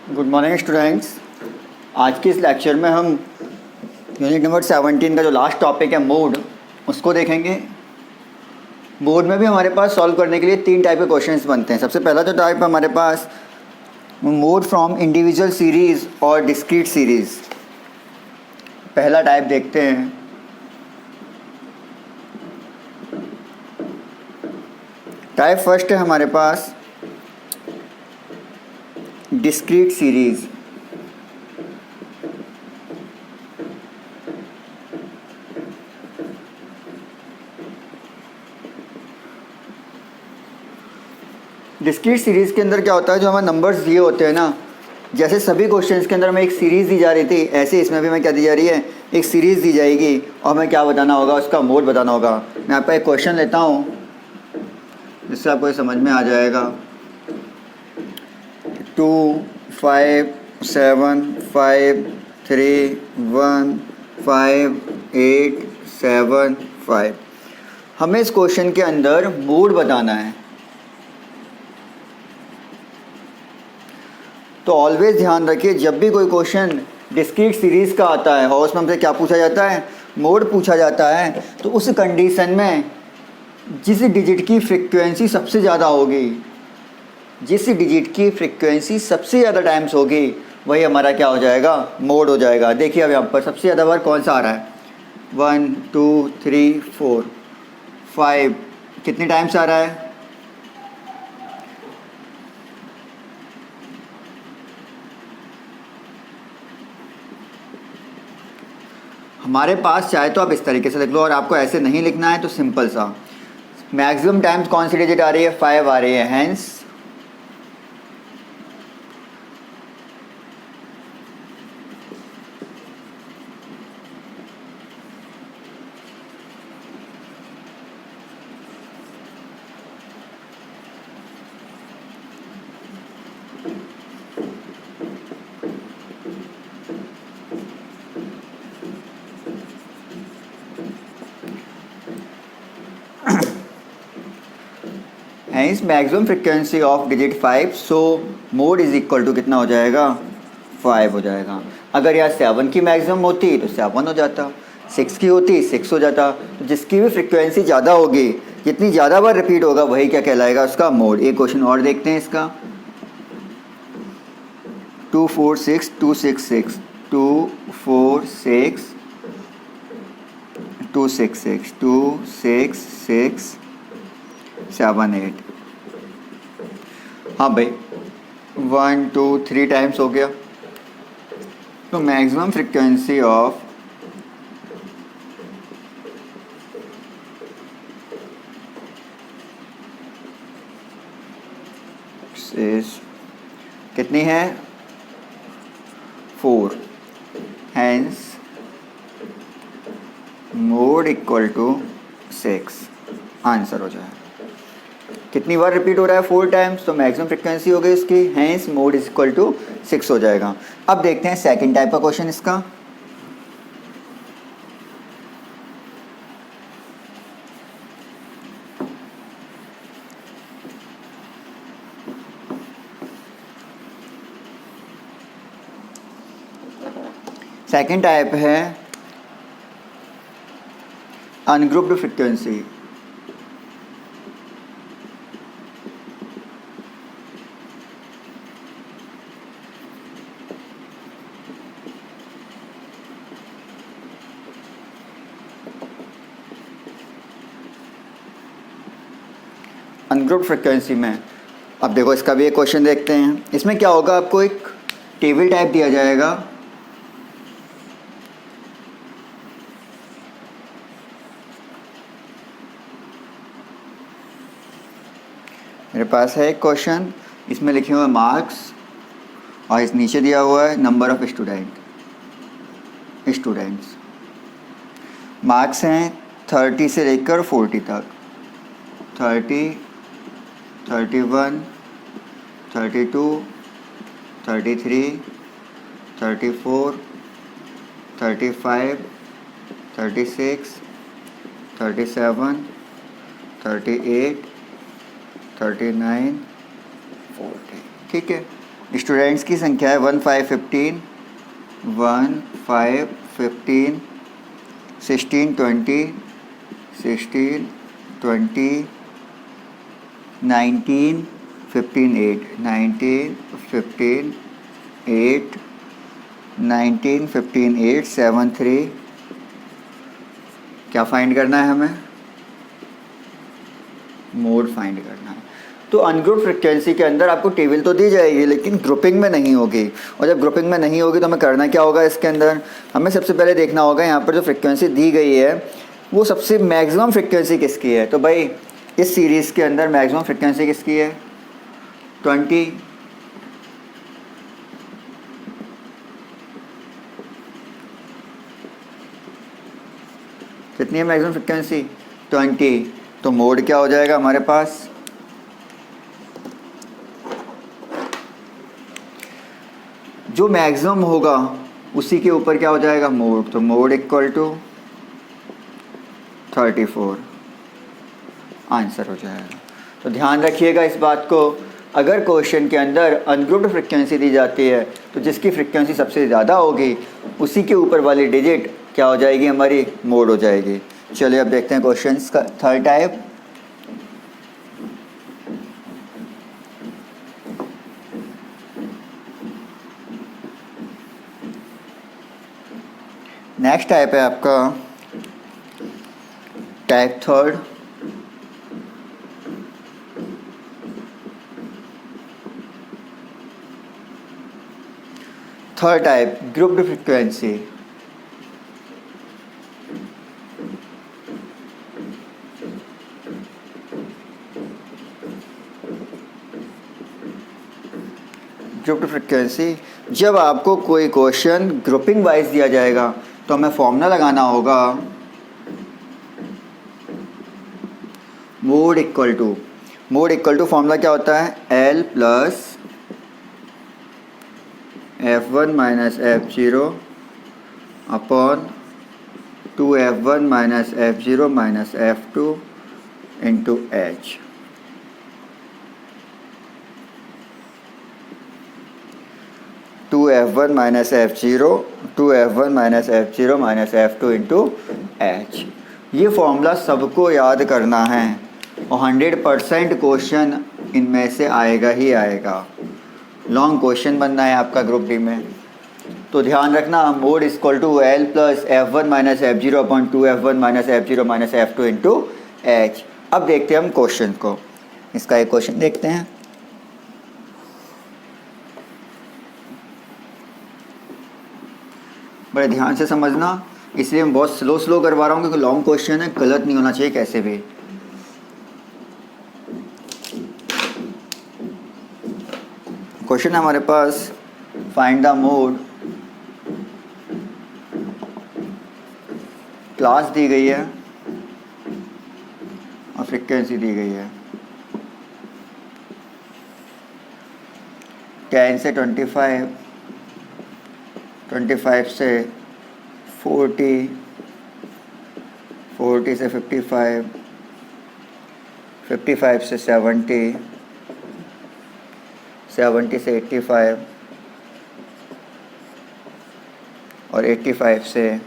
Good morning students. आज के इस लेक्चर में हम यूनिट नंबर 17 का जो लास्ट टॉपिक है मोड, उसको देखेंगे। मोड में भी हमारे पास सॉल्व करने के लिए 3 टाइप के क्वेश्चंस बनते हैं। सबसे पहला जो टाइप है हमारे पास मोड फ्रॉम इंडिविजुअल सीरीज़ और डिस्क्रीट सीरीज़। पहला टाइप देखते हैं। टाइप फर्स्ट है हमारे पास डिस्क्रीट सीरीज़। डिस्क्रीट सीरीज़ के अंदर क्या होता है, जो हमारे नंबर्स दिए होते हैं ना, जैसे सभी क्वेश्चंस के अंदर हमें एक सीरीज़ दी जा रही थी, ऐसे इसमें भी हमें क्या दी जा रही है, एक सीरीज़ दी जाएगी और हमें क्या बताना होगा, उसका मोड बताना होगा। मैं आपका एक क्वेश्चन लेता हूँ जिससे आपको ये समझ में आ जाएगा। 2 5 7 5 3 1 5 8 7 5। हमें इस क्वेश्चन के अंदर मोड बताना है। तो ऑलवेज ध्यान रखिए, जब भी कोई क्वेश्चन डिस्क्रीट सीरीज़ का आता है और उसमें हमसे क्या पूछा जाता है, मोड पूछा जाता है, तो उस कंडीशन में जिस डिजिट की फ्रीक्वेंसी सबसे ज़्यादा होगी, जिस डिजिट की फ्रीक्वेंसी सबसे ज़्यादा टाइम्स होगी, वही हमारा क्या हो जाएगा, मोड हो जाएगा। देखिए अब यहाँ पर सबसे ज़्यादा बार कौन सा आ रहा है, 1 2 3 4 5, कितने टाइम्स आ रहा है, हमारे पास चाहे तो आप इस तरीके से लिख लो, और आपको ऐसे नहीं लिखना है तो सिंपल सा मैक्सिमम टाइम्स कौन सी डिजिट आ रही है, 5 आ रही है, hence hence maximum frequency of digit 5, so mode is equal to कितना हो जाएगा, 5 हो जाएगा। अगर यहाँ 7 की मैक्सिमम होती तो 7 हो जाता, 6 की होती 6 हो जाता। तो जिसकी भी फ्रिक्वेंसी ज़्यादा होगी, जितनी ज़्यादा बार रिपीट होगा, वही क्या कहलाएगा, उसका मोड। एक क्वेश्चन और देखते हैं इसका। 2 4 6 2 6 6 2 4 6 2 6 6 2 6 6 7 8। हाँ भाई, 1 2 3 टाइम्स हो गया। तो मैक्सिमम फ्रिक्वेंसी ऑफ कितनी है, 4, hence mode equal to 6, answer हो जाए। कितनी बार रिपीट हो रहा है, 4 टाइम्स, तो मैक्सिमम फ्रिक्वेंसी हो गई इसकी, hence mode is equal to 6 हो जाएगा। अब देखते हैं सेकंड टाइप का क्वेश्चन इसका। सेकंड टाइप है अनग्रुप्ड फ्रिक्वेंसी। अनग्रुप्ड फ्रिक्वेंसी में अब देखो, इसका भी एक क्वेश्चन देखते हैं। इसमें क्या होगा, आपको एक टेबल टाइप दिया जाएगा। मेरे पास है एक क्वेश्चन, इसमें लिखे हुए मार्क्स और इस नीचे दिया हुआ है नंबर ऑफ स्टूडेंट्स। मार्क्स हैं 30 से लेकर 40 तक, 30 31 32 33 34 35 36 37 38 39 40। ठीक है, स्टूडेंट्स की संख्या है 1515, 1515, 16 20, 16 20, 19 15 8, 19 15 8, 19 15 8, 7 3। क्या फाइंड करना है हमें? मोड फाइंड करना है। तो अनग्रुप फ्रिक्वेंसी के अंदर आपको टेबल तो दी जाएगी लेकिन ग्रुपिंग में नहीं होगी, और जब ग्रुपिंग में नहीं होगी तो हमें करना क्या होगा? इसके अंदर हमें सबसे पहले देखना होगा यहाँ पर जो फ्रिक्वेंसी दी गई है वो सबसे मैक्सिमम फ्रिक्वेंसी किसकी है। तो भाई इस सीरीज़ के अंदर मैक्सिमम फ्रिक्वेंसी किसकी है? 20। कितनी है मैक्सिमम फ्रिक्वेंसी? 20। तो मोड क्या हो जाएगा हमारे पास? जो मैक्सिमम होगा उसी के ऊपर क्या हो जाएगा? मोड। तो मोड इक्वल टू 34 आंसर हो जाएगा। तो ध्यान रखिएगा इस बात को, अगर क्वेश्चन के अंदर अनग्रुप्ड फ्रिक्वेंसी दी जाती है तो जिसकी फ्रिक्वेंसी सबसे ज़्यादा होगी उसी के ऊपर वाली डिजिट क्या हो जाएगी? हमारी मोड हो जाएगी। चलिए अब देखते हैं क्वेश्चंस का थर्ड टाइप। नेक्स्ट टाइप है आपका type third. Third type grouped frequency. Grouped frequency, जब आपको कोई क्वेश्चन ग्रुपिंग वाइज दिया जाएगा तो हमें फॉर्मूला लगाना होगा मोड इक्वल टू फॉर्मूला क्या होता है? L plus F1 minus F0 upon 2F1 minus F0 minus F2 into H। Two F1 minus F0, 2F1 minus F0 minus F2 into H। ये फॉर्मूला सबको याद करना है और 100% क्वेश्चन इनमें से आएगा ही आएगा। लॉन्ग क्वेश्चन बनना है आपका ग्रुप डी में, तो ध्यान रखना mode equal to L plus F1 minus F0 upon 2F1 minus F0 minus F2 into H। अब देखते हैं हम क्वेश्चन को, इसका एक क्वेश्चन देखते हैं। बड़े ध्यान से समझना, इसलिए मैं बहुत स्लो करवा रहा हूँ क्योंकि लॉन्ग क्वेश्चन है, गलत नहीं होना चाहिए कैसे भी। क्वेश्चन है हमारे पास फाइंड द मोड। क्लास दी गई है और फ्रिक्वेंसी दी गई है। 10 से 25, 25 से 40, 40 से 55, 55 से 70, 70 से 85 और 85 से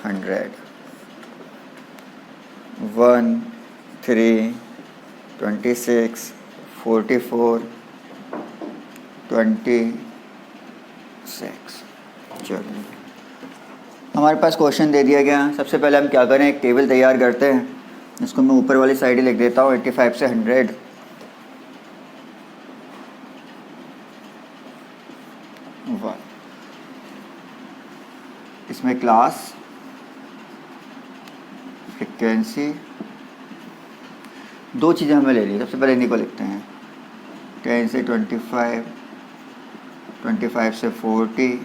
100। 1 3 26 44 26। चलिए हमारे पास क्वेश्चन दे दिया गया। सबसे पहले हम क्या करें, एक टेबल तैयार करते हैं। इसको मैं ऊपर वाली साइड ही लिख देता हूँ 85 से 100। इसमें क्लास, फ्रिक्वेंसी, दो चीज़ें हमें ले ली। सबसे पहले इन्हीं को लिखते हैं। 10 से 25, 25 से 40,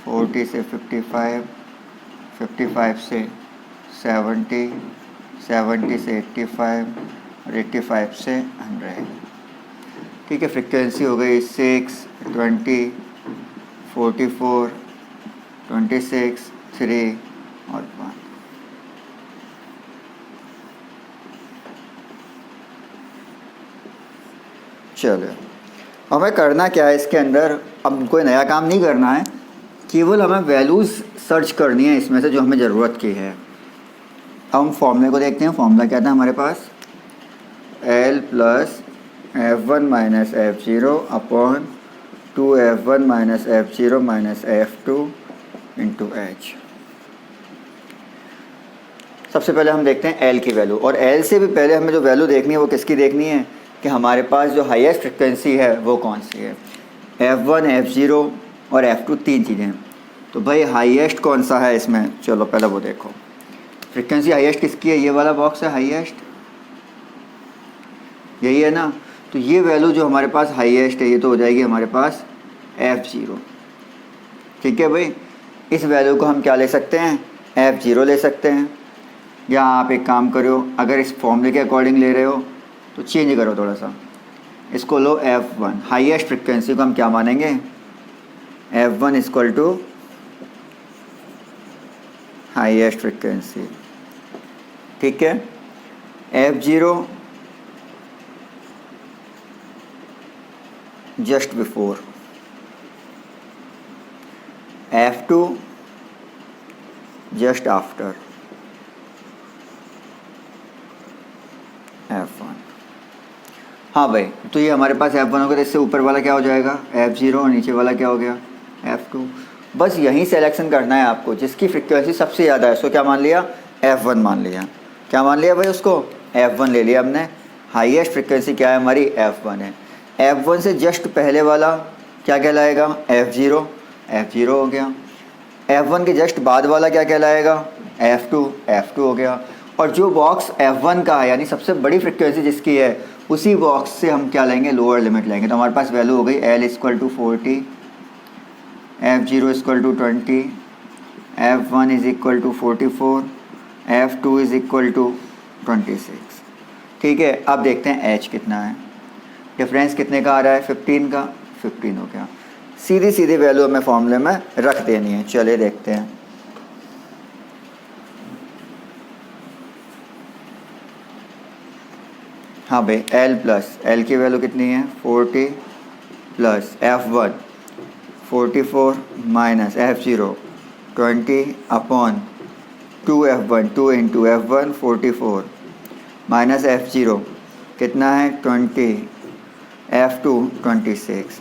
40 से 55, 55 से 70, 70 से 85 और 85 से 100। ठीक है, फ्रिक्वेंसी हो गई 6, 20, 44, 26, 3 और 1। चलो हमें करना क्या है इसके अंदर, अब कोई नया काम नहीं करना है, केवल हमें वैल्यूज़ सर्च करनी है इसमें से जो हमें ज़रूरत की है। अब हम फॉर्मूले को देखते हैं। फॉर्मूला क्या था हमारे पास, L plus F1 minus F0 upon 2F1 minus F0 minus F2 into H। सबसे पहले हम देखते हैं L की वैल्यू, और L से भी पहले हमें जो वैल्यू देखनी है वो किसकी देखनी है कि हमारे पास जो हाईएस्ट फ्रिक्वेंसी है वो कौन सी है। F1, F0 और F2 तीन चीज़ें हैं। तो भाई हाईएस्ट कौन सा है इसमें, चलो पहले वो देखो। फ्रिक्वेंसी हाईएस्ट किसकी है, ये वाला बॉक्स है हाईएस्ट, यही है ना। तो ये वैल्यू जो हमारे पास हाईएस्ट है ये तो हो जाएगी हमारे पास F0। ठीक है भाई, इस वैल्यू को हम क्या ले सकते हैं, F0 ले सकते हैं। या आप एक काम करो, अगर इस फॉर्मूले के अकॉर्डिंग ले रहे हो तो चेंज करो थोड़ा सा, इसको लो F1। हाईएस्ट फ्रिक्वेंसी को हम क्या मानेंगे, F1 equal to highest frequency. ठीक है, F0 just before, F2 just after, F1। हाँ भाई, तो ये हमारे पास F1 होगा, तो इससे ऊपर वाला क्या हो जाएगा F0 और नीचे वाला क्या हो गया F2। बस यही सिलेक्शन करना है आपको, जिसकी फ्रिक्वेंसी सबसे ज़्यादा है उसको क्या मान लिया, F1 मान लिया। क्या मान लिया भाई, उसको F1 ले लिया हमने। हाईएस्ट फ्रिक्वेंसी क्या है हमारी, F1 है। F1 से जस्ट पहले वाला क्या कहलाएगा, F0, F0 हो गया। F1 के जस्ट बाद वाला क्या कहलाएगा, F2, F2 हो गया। और जो बॉक्स F1 का है यानी सबसे बड़ी फ्रिक्वेंसी जिसकी है, उसी बॉक्स से हम क्या लेंगे, लोअर लिमिट लेंगे। तो हमारे पास वैल्यू हो गई L equal to 40, F0 equal to 20, F1 is equal to 44, F2 is equal to 26। ठीक है, अब देखते हैं H कितना है। डिफरेंस कितने का आ रहा है, 15 का, 15 हो गया। सीधी सीधी वैल्यू हमें फॉर्मूले में रख देनी है। चलिए देखते हैं। हाँ भाई, L प्लस L की वैल्यू कितनी है 40 plus F1 44 minus F0 20 upon 2F1, 2 into F1 44 minus F0 कितना है 20, F2 26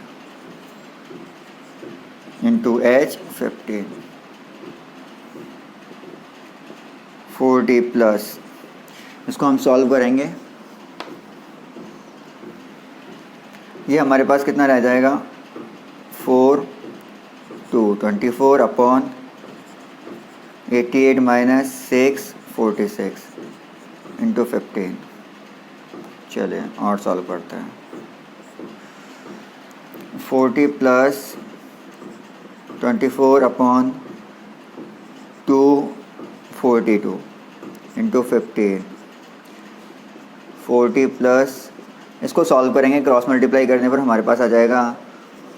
इंटू H 15। 40 प्लस, इसको हम सॉल्व करेंगे, ये हमारे पास कितना रह जाएगा 4 2 24 अपॉन 88 माइनस 6 46 इंटू 15। चलिए और सॉल्व करते हैं। 40 प्लस 24 अपॉन 242 इंटू 15। 40 प्लस, इसको सॉल्व करेंगे, क्रॉस मल्टीप्लाई करने पर हमारे पास आ जाएगा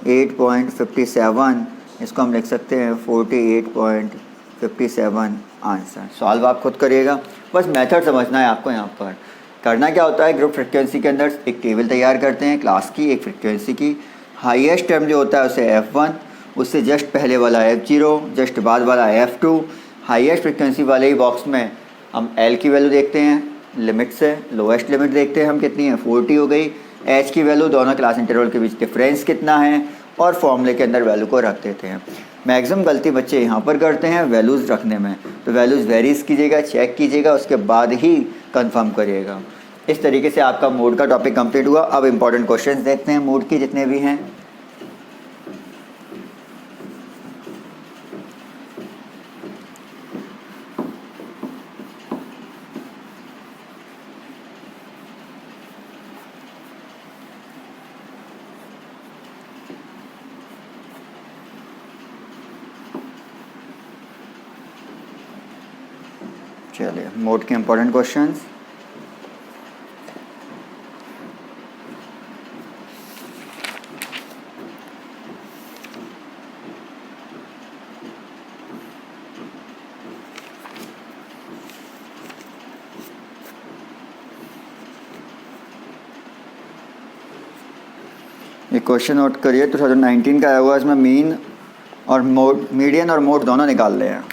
8.57। इसको हम लिख सकते हैं 48.57 आंसर। सॉल्व आप खुद करिएगा, बस मेथड समझना है आपको। यहाँ पर करना क्या होता है, ग्रुप फ्रिक्वेंसी के अंदर एक टेबल तैयार करते हैं, क्लास की, एक फ्रिक्वेंसी की। हाईएस्ट टर्म जो होता है उसे F1, उससे जस्ट पहले वाला F0, जस्ट बाद वाला F2। हाईएस्ट फ्रिक्वेंसी वाले ही बॉक्स में हम L की वैल्यू देखते हैं, लिमिट से लोएस्ट लिमिट देखते हैं हम कितनी है 40 हो गई। H की वैल्यू, दोनों क्लास इंटरवल के बीच डिफरेंस कितना है, और फॉर्मूले के अंदर वैल्यू को रख देते हैं। मैक्सिमम गलती बच्चे यहाँ पर करते हैं वैल्यूज़ रखने में, तो वैल्यूज़ वेरीज कीजिएगा, चेक कीजिएगा, उसके बाद ही कंफर्म करिएगा। इस तरीके से आपका मोड का टॉपिक कंप्लीट हुआ। अब इंपॉर्टेंट क्वेश्चंस देखते हैं मोड के जितने भी हैं। चलिए मोड के इंपॉर्टेंट क्वेश्चंस। ये क्वेश्चन नोट करिए, 2019 का आया हुआ, इसमें मीन और मोड, मीडियन और मोड दोनों निकाल रहे हैं।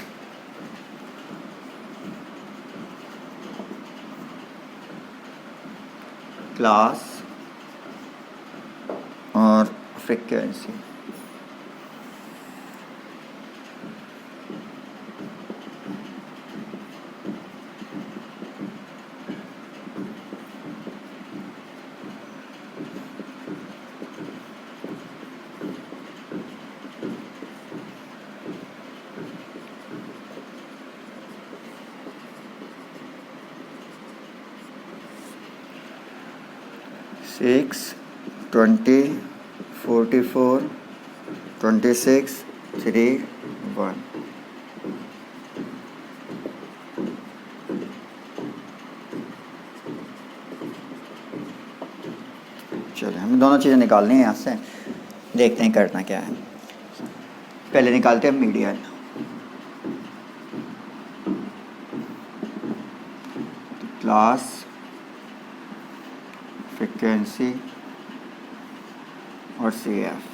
क्लास और फ्रीक्वेंसी। सिक्स 20 44 26 3 1। चलिए हमें दोनों चीज़ें निकालनी है यहाँ से, देखते हैं करना क्या है। पहले निकालते हैं मीडियन। क्लास, फ्रीक्वेंसी और CF।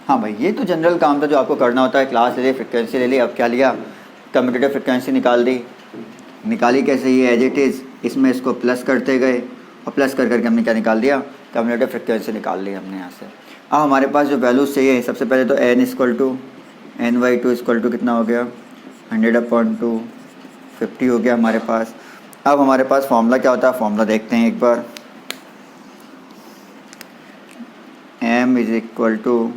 हाँ भाई, ये तो जनरल काम था जो आपको करना होता है। क्लास ले ली, फ्रिक्वेंसी ले ली, अब क्या लिया, कम्यूटेटिव फ्रिक्वेंसी निकाल दी। निकाली कैसे, ये एज इट इज़, इसमें इसको प्लस करते गए और प्लस कर करके हमने क्या निकाल दिया, कम्यूटेटिव फ्रिक्वेंसी निकाल ली हमने यहाँ से। अब हमारे पास जो वैल्यूज़ चाहिए, सबसे पहले तो n equal to NY2 equal to कितना हो गया, 100/2 50 हो गया हमारे पास। अब हमारे पास फॉर्मूला क्या होता है, फॉर्मूला देखते हैं एक बार। m is equal to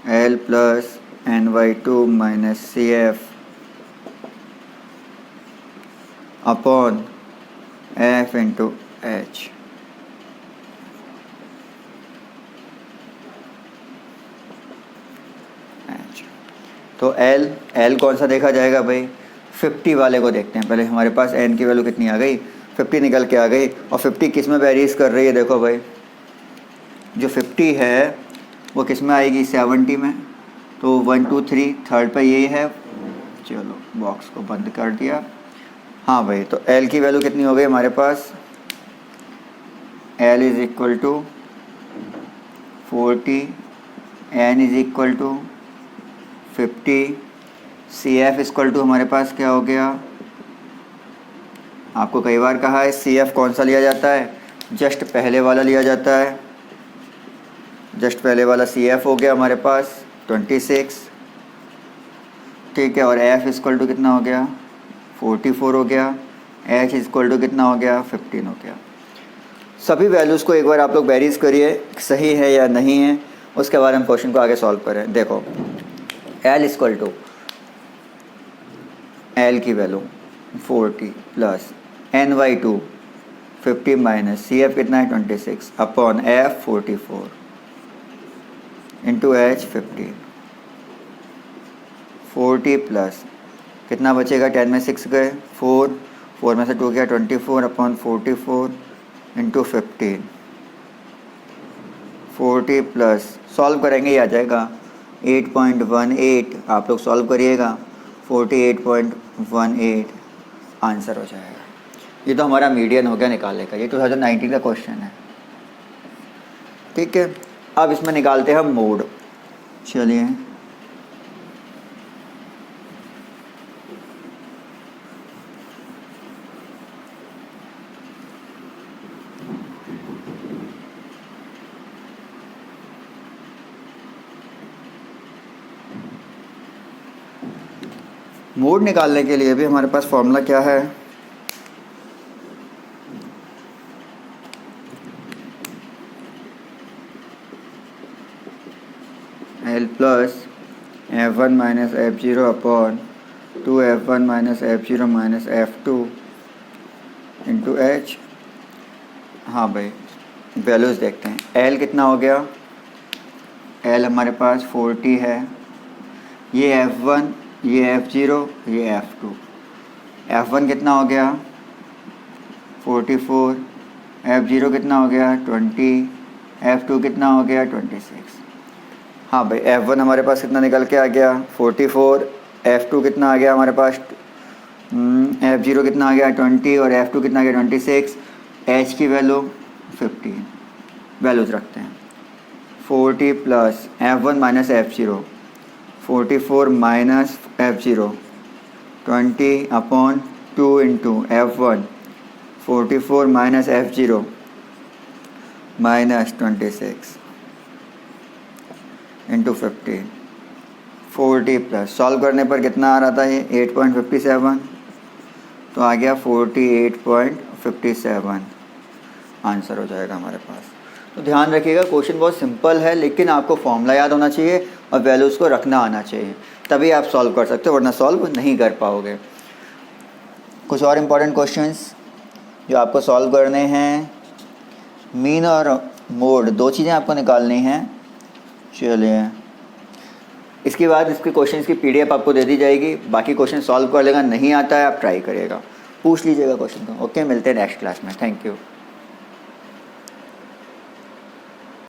L plus NY2 minus CF upon F into H। तो L कौन सा देखा जाएगा भाई, 50 वाले को देखते हैं। पहले हमारे पास n की वैल्यू कितनी आ गई, 50 निकल के आ गई। और 50 किस में वेरीज कर रही है, देखो भाई, जो 50 है वो किस में आएगी, 70 में। तो 1 2 3 थर्ड पे यही है। चलो बॉक्स को बंद कर दिया। हाँ भाई, तो L की वैल्यू कितनी हो गई हमारे पास, L is equal to 40, N is equal to 50, CF equal to हमारे पास क्या हो गया, आपको कई बार कहा है CF कौन सा लिया जाता है, जस्ट पहले वाला लिया जाता है। जस्ट पहले वाला CF हो गया हमारे पास 26, ठीक है। और F इक्वल टू कितना हो गया, 44 हो गया। H इक्वल टू कितना हो गया, 15 हो गया। सभी वैल्यूज़ को एक बार आप लोग वेरीज करिए, सही है या नहीं है, उसके बाद हम क्वेश्चन को आगे सॉल्व करें। देखो L इक्वल टू, L की value 40 plus NY2 50 minus CF कितना है 26 upon F 44 into H 15। 40 plus कितना बचेगा, 10 में 6 गए, 4 में से 2 गया, 24 अपॉन 44 इंटू 15। 40 प्लस सॉल्व करेंगे ये आ जाएगा 8.18। आप लोग सॉल्व करिएगा, 48.18 आंसर हो जाएगा। ये तो हमारा मीडियन हो गया निकालने का, ये 2019 का क्वेश्चन है, ठीक है। अब इसमें निकालते हैं हम मोड। चलिए मोड निकालने के लिए भी हमारे पास फॉर्मूला क्या है, L plus F1 minus F0 upon 2f1 minus f0 minus f2 into h। हाँ भाई, वैल्यूज़ देखते हैं। l कितना हो गया, l हमारे पास 40 है, ये f1, ये f0, ये f2। f1 कितना हो गया 44, f0 कितना हो गया 20, f2 कितना हो गया 26। हाँ भाई, f1 हमारे पास कितना निकल के आ गया 44, f2 कितना आ गया हमारे पास f0 कितना आ गया 20 और f2 कितना आ गया 26। h की वैल्यू 15। वैल्यूज रखते हैं 40 plus f1 minus f0, 44 minus f0, 20 upon 2 into f1, 44 minus f0 minus 26 into 15, 40 plus solve करने पर कितना आ रहा था ये 8.57, तो आ गया 48.57 आंसर हो जाएगा हमारे पास। तो ध्यान रखिएगा, क्वेश्चन बहुत सिंपल है, लेकिन आपको फॉर्मूला याद होना चाहिए और वैल्यूज़ को रखना आना चाहिए, तभी आप सॉल्व कर सकते हो, वरना सॉल्व नहीं कर पाओगे। कुछ और इम्पॉर्टेंट क्वेश्चंस जो आपको सॉल्व करने हैं, मीन और मोड दो चीज़ें आपको निकालनी हैं। चलिए, इसके बाद इसके क्वेश्चंस की पीडीएफ आपको दे दी जाएगी, बाकी क्वेश्चन सॉल्व कर लेगा, नहीं आता है आप ट्राई करिएगा, पूछ लीजिएगा क्वेश्चन को। ओके, मिलते हैं नेक्स्ट क्लास में। Thank you.